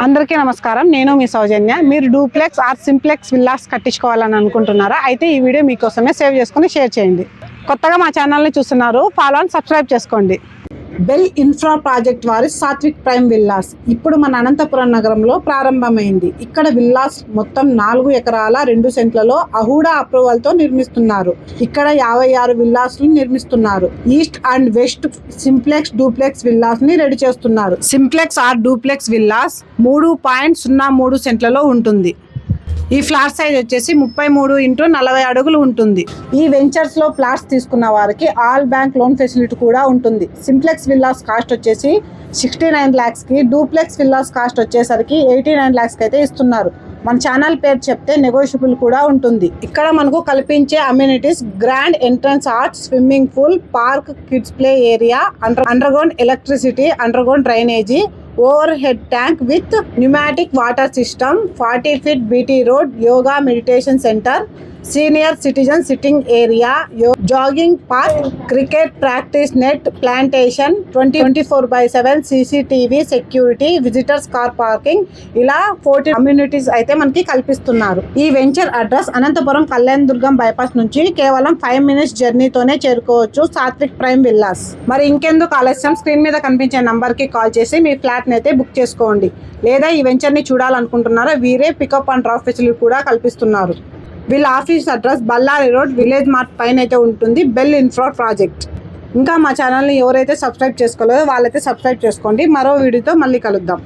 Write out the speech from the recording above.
అందరికీ నమస్కారం. నేను మీ సౌజన్య. మీరు డూప్లెక్స్ ఆర్ సింప్లెక్స్ విల్లాస్ కట్టించుకోవాలని అనుకుంటున్నారా? అయితే ఈ వీడియో మీకోసమే సేవ్ చేసుకుని షేర్ చేయండి. కొత్తగా మా ఛానల్ని చూస్తున్నారు, ఫాలో అండ్ సబ్స్క్రైబ్ చేసుకోండి. బెల్ ఇన్ఫ్రా ప్రాజెక్ట్ వారి సాత్విక్ ప్రైమ్ విల్లాస్ ఇప్పుడు మన అనంతపురం నగరంలో ప్రారంభమైంది. ఇక్కడ విల్లాస్ మొత్తం 4 ఎకరాల 2 సెంట్లలో అహూడా అప్రూవల్తో నిర్మిస్తున్నారు. ఇక్కడ 56 విల్లాస్ నిర్మిస్తున్నారు. East and west simplex duplex villas ని రెడీ చేస్తున్నారు. సింప్లెక్స్ ఆర్ డూప్లెక్స్ విల్లాస్ 3.03 సెంట్లలో ఉంటుంది. ఈ ఫ్లాట్ సైజ్ వచ్చేసి 33x40 అడుగులు ఉంటుంది. ఈ వెంచర్స్ లో ఫ్లాట్స్ తీసుకున్న వారికి ఆల్ బ్యాంక్ లోన్ ఫెసిలిటీ కూడా ఉంటుంది. సింప్లెక్స్ విల్లాస్ కాస్ట్ వచ్చేసి 69 lakhs కి, డూప్లెక్స్ విల్లాస్ కాస్ట్ వచ్చేసరికి 89 lakhs కి అయితే ఇస్తున్నారు. మన ఛానల్ పేరు చెప్తే నెగోషియబుల్ కూడా ఉంటుంది. ఇక్కడ మనకు కల్పించే amenities grand entrance arch, swimming pool, park, kids play area, underground electricity, underground drainage, overhead tank with pneumatic water system, 40 feet BT road, yoga meditation center, senior citizen sitting area, jogging path, cricket practice net, plantation, 24/7 CCTV security, visitors car parking, ఇలా 40 amenities అయితే మనకి కల్పిస్తున్నారు. ఈ venture address Anantapuram Kalyan దుర్గం bypass నుంచి కేవలం 5 minutes జర్నీతోనే చేరుకోవచ్చు Satvik prime villas. మరి ఇంకెందుకు ఆలస్యం, స్క్రీన్ మీద కనిపించే నంబర్ కి కాల్ చేసి మీ ఫ్లాట్ ని అయితే బుక్ చేసుకోండి. లేదా ఈ వెంచర్ ని చూడాలనుకుంటున్నారా, వీరే పికప్ అండ్ డ్రాప్ ఫెసిలిటీ కూడా కల్పిస్తున్నారు. వీళ్ళ office address Ballari road, village mart పైన అయితే ఉంటుంది. Bell infra project. ఇంకా మా ఛానల్ని ఎవరైతే సబ్స్క్రైబ్ చేసుకోలేదో వాళ్ళైతే సబ్స్క్రైబ్ చేసుకోండి. మరో వీడియోతో మళ్ళీ కలుద్దాం.